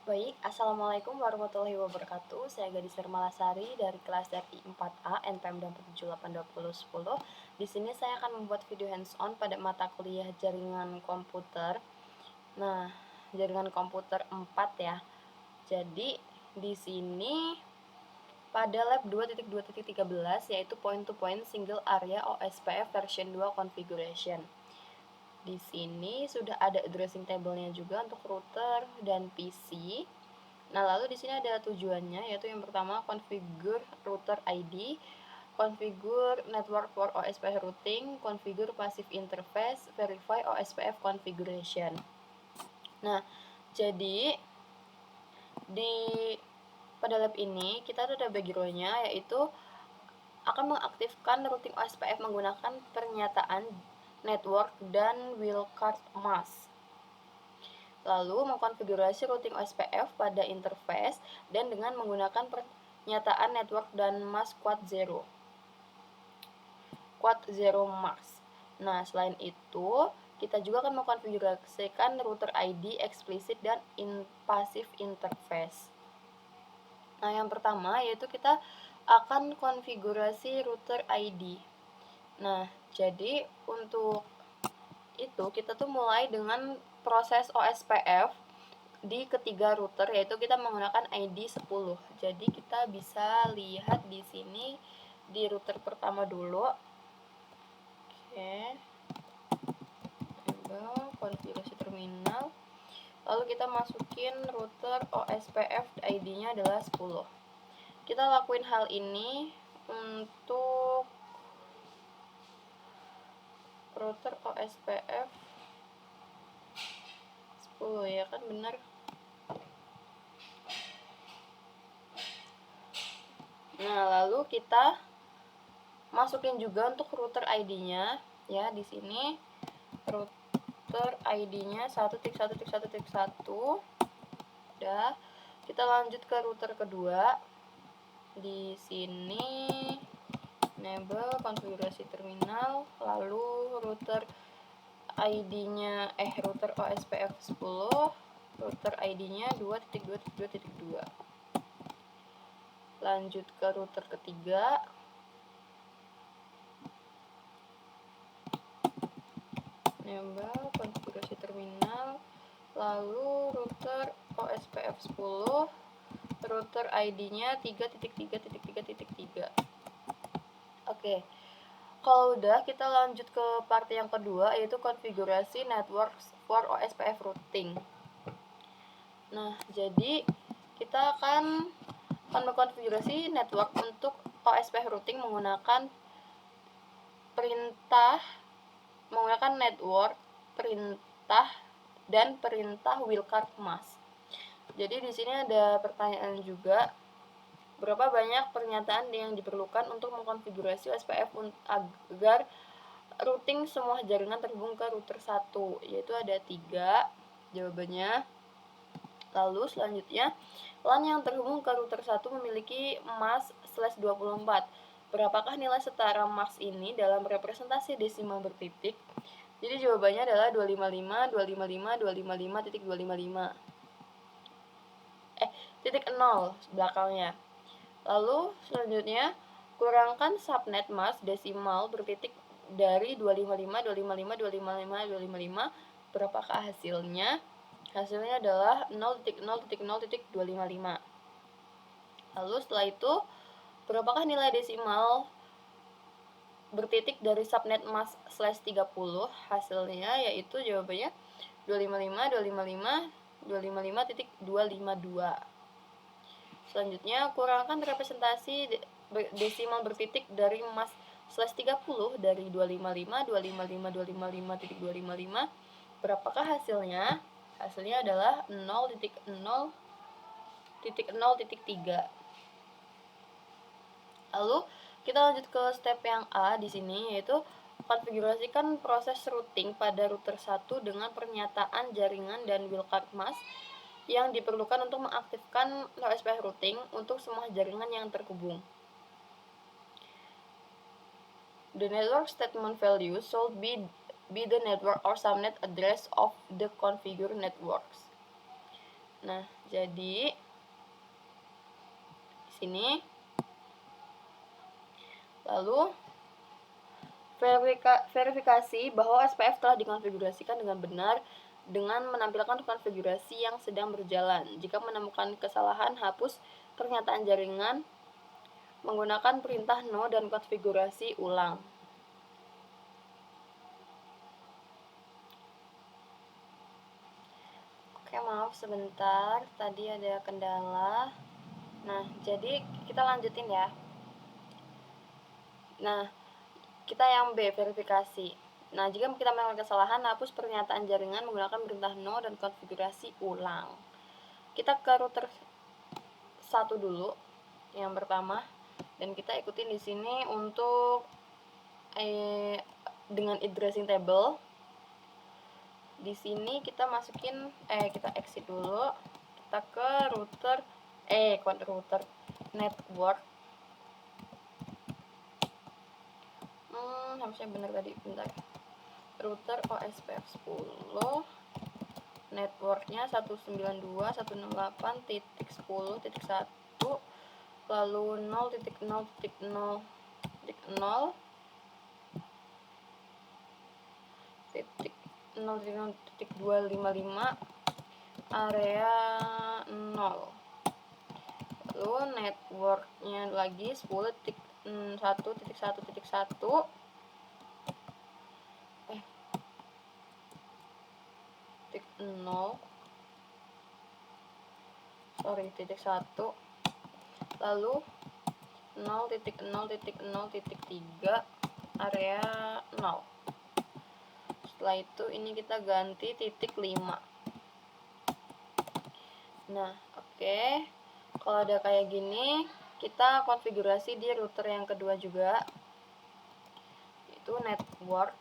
Baik, Assalamualaikum warahmatullahi wabarakatuh. Saya Gadis Malasari dari kelas RI 4A NPM 2782010. Di sini saya akan membuat video hands-on pada mata kuliah jaringan komputer. Nah, jaringan komputer 4 ya. Jadi, di sini pada lab 2.2.13 yaitu point to point single area OSPF version 2 configuration. Di sini sudah ada addressing table-nya juga untuk router dan PC. Nah, lalu di sini ada tujuannya, yaitu yang pertama configure router ID, configure network for OSPF routing, configure passive interface, verify OSPF configuration. Nah, jadi pada lab ini kita ada background-nya, yaitu akan mengaktifkan routing OSPF menggunakan pernyataan network dan wildcard mask. Lalu mengkonfigurasi routing OSPF pada interface dan dengan menggunakan pernyataan network dan mask quad zero mask. Nah, selain itu kita juga akan mengkonfigurasikan router ID explicit dan passive interface. Nah, yang pertama yaitu kita akan konfigurasi router ID. Nah, jadi untuk itu kita tuh mulai dengan proses OSPF di ketiga router, yaitu kita menggunakan ID 10. Jadi kita bisa lihat di sini di router pertama dulu. Oke. Konfigurasi terminal. Lalu kita masukin router OSPF, ID-nya adalah 10. Kita lakuin hal ini untuk router OSPF 10 ya kan, benar. Nah, lalu kita masukin juga untuk router ID-nya ya, di sini router ID-nya 1.1.1.1. Udah. Kita lanjut ke router kedua. Di sini enable konfigurasi terminal, lalu router ID-nya router OSPF 10, router ID-nya 2.2.2.2. Lanjut ke router ketiga. Enable konfigurasi terminal, lalu router OSPF 10, router ID-nya 3.3.3.3. Oke. Kalau udah, kita lanjut ke part yang kedua, yaitu konfigurasi network for OSPF routing. Nah, jadi kita akan mengkonfigurasi network untuk OSPF routing menggunakan network, perintah, dan perintah wildcard mask. Jadi di sini ada pertanyaan juga, berapa banyak pernyataan yang diperlukan untuk mengkonfigurasi OSPF agar routing semua jaringan terhubung ke router 1, yaitu ada 3 jawabannya. Lalu selanjutnya, LAN yang terhubung ke router 1 memiliki mask /24. Berapakah nilai setara mask ini dalam representasi desimal bertitik? Jadi jawabannya adalah 255 titik 0 belakangnya. Lalu selanjutnya, kurangkan subnet mask desimal bertitik dari 255. Berapakah hasilnya? Hasilnya adalah 0.0.0.255. Lalu setelah itu, berapakah nilai desimal bertitik dari subnet mask /30? Hasilnya yaitu jawabannya 255. Selanjutnya, kurangkan representasi desimal bertitik dari mask /30 dari 255. Berapakah hasilnya? Hasilnya adalah 0.0.0.3. Lalu kita lanjut ke step yang A di sini, yaitu konfigurasikan proses routing pada router 1 dengan pernyataan jaringan dan wildcard mask yang diperlukan untuk mengaktifkan OSPF routing untuk semua jaringan yang terhubung. The network statement value should be the network or subnet address of the configured networks. Nah, jadi di sini lalu verifikasi bahwa SPF telah dikonfigurasikan dengan benar dengan menampilkan konfigurasi yang sedang berjalan. Jika menemukan kesalahan, hapus pernyataan jaringan menggunakan perintah no dan konfigurasi ulang. Oke, maaf sebentar, tadi ada kendala. Nah, jadi kita lanjutin ya. Nah, kita yang B, verifikasi. Nah, jika kita menemukan kesalahan, hapus pernyataan jaringan menggunakan perintah no dan konfigurasi ulang. Kita ke router 1 dulu, yang pertama, dan kita ikutin di sini untuk dengan addressing table. Di sini kita masukin kita exit dulu, kita ke router network. Harusnya benar tadi, bentar. Router OSPF 10, networknya 192.168.10.1, lalu 0.0.0.0.255 area 0. Lalu networknya lagi 10.1.1.1 titik 1, lalu 0.0.0.3 area 0. Setelah itu ini kita ganti titik 5. Nah, oke. Kalau ada kayak gini, kita konfigurasi di router yang kedua juga, yaitu network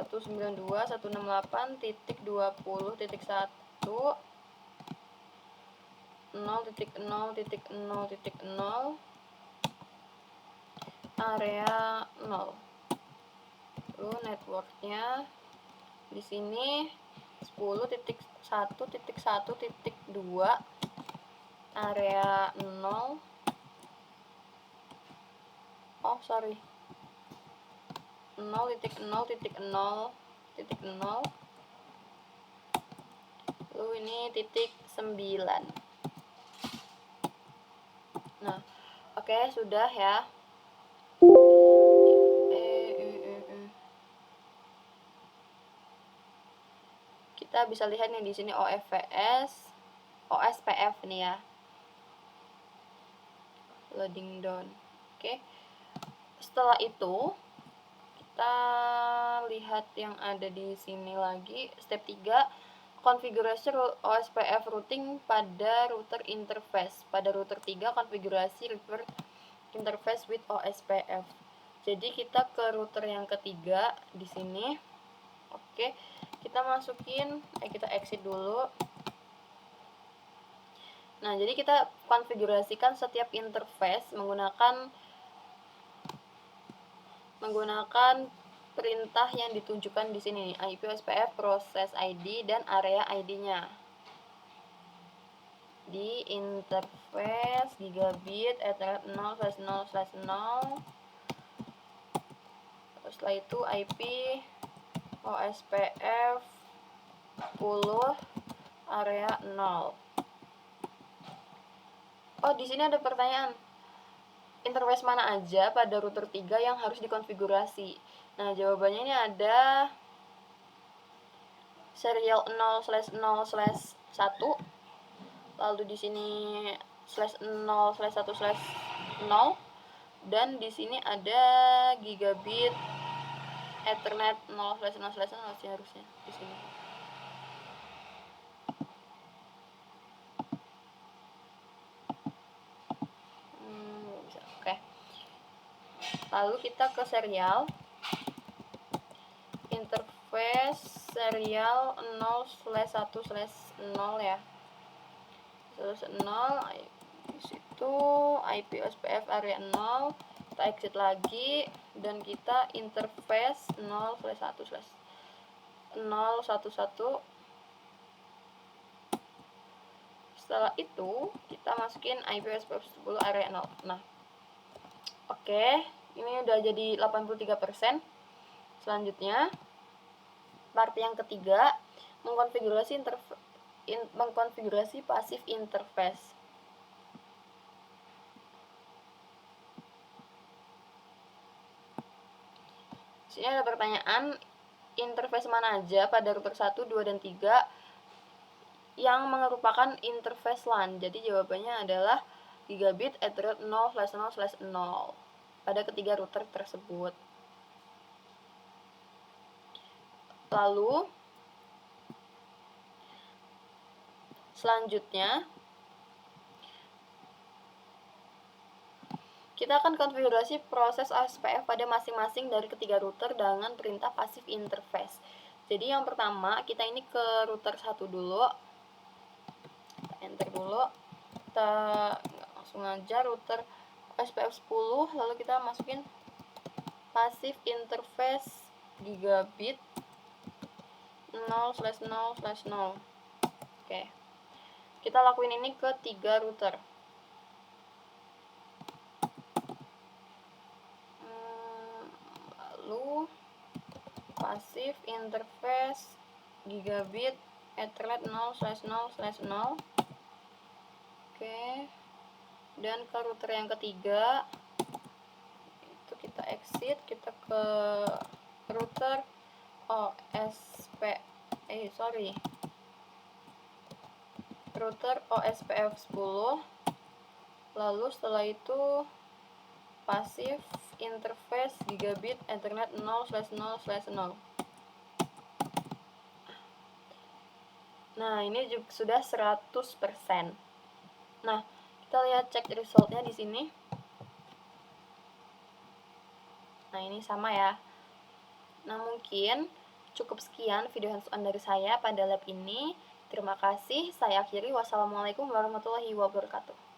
192.168.20.1 0.0.0.0 area 0. Lalu networknya di sini 10.1.1.2 area 0. 0.0.0.0. Lalu ini titik 9. Nah, oke, sudah ya. Kita bisa lihat nih di sini OSPF nih ya. Loading down. Oke. Setelah itu kita lihat yang ada di sini lagi, step 3, konfigurasi OSPF routing pada router interface. Pada router 3, konfigurasi revert interface with OSPF. Jadi kita ke router yang ketiga di sini. Oke, kita masukin, kita exit dulu. Nah, jadi kita konfigurasikan setiap interface menggunakan perintah yang ditunjukkan di sini, IP OSPF, proses ID, dan area ID-nya. Di interface gigabit Ethernet 0/0/0. Setelah itu IP OSPF 10 area 0. Oh, di sini ada pertanyaan. Interface mana aja pada router 3 yang harus dikonfigurasi? Nah, jawabannya ini ada serial 0/0/1, lalu di sini /0/1/0, dan di sini ada gigabit Ethernet 0/0/0 harusnya di sini. Oke. Lalu kita ke serial. Interface serial 0/1/0 ya. 0 di situ IP OSPF area 0. Kita exit lagi dan kita interface 0/1/011. Setelah itu kita masukin IP SPF10 area 0. Nah, oke, ini udah jadi 83%. Selanjutnya, part yang ketiga, mengkonfigurasi passive interface. Sini ada pertanyaan, interface mana aja pada router 1, 2, dan 3 yang merupakan interface LAN? Jadi jawabannya adalah gigabit Ethernet 0/0/0 pada ketiga router tersebut. Lalu selanjutnya kita akan konfigurasi proses SPF pada masing-masing dari ketiga router dengan perintah passive interface. Jadi yang pertama, kita ini ke router 1 dulu. Kita enter dulu. Kita langsung aja router SPF10, lalu kita masukin passive interface gigabit 0/0/0. Oke. Kita lakuin ini ke 3 router. Passive interface gigabit Ethernet 0/0/0. Oke. Dan ke router yang ketiga itu kita exit, kita ke router router OSPF10. Lalu setelah itu passive interface gigabit Ethernet 0/0/0. Nah, ini juga sudah 100%. Nah, kita lihat cek resultnya di sini. Nah, ini sama ya. Nah, mungkin cukup sekian video hands-on dari saya pada lab ini. Terima kasih. Saya akhiri. Wassalamualaikum warahmatullahi wabarakatuh.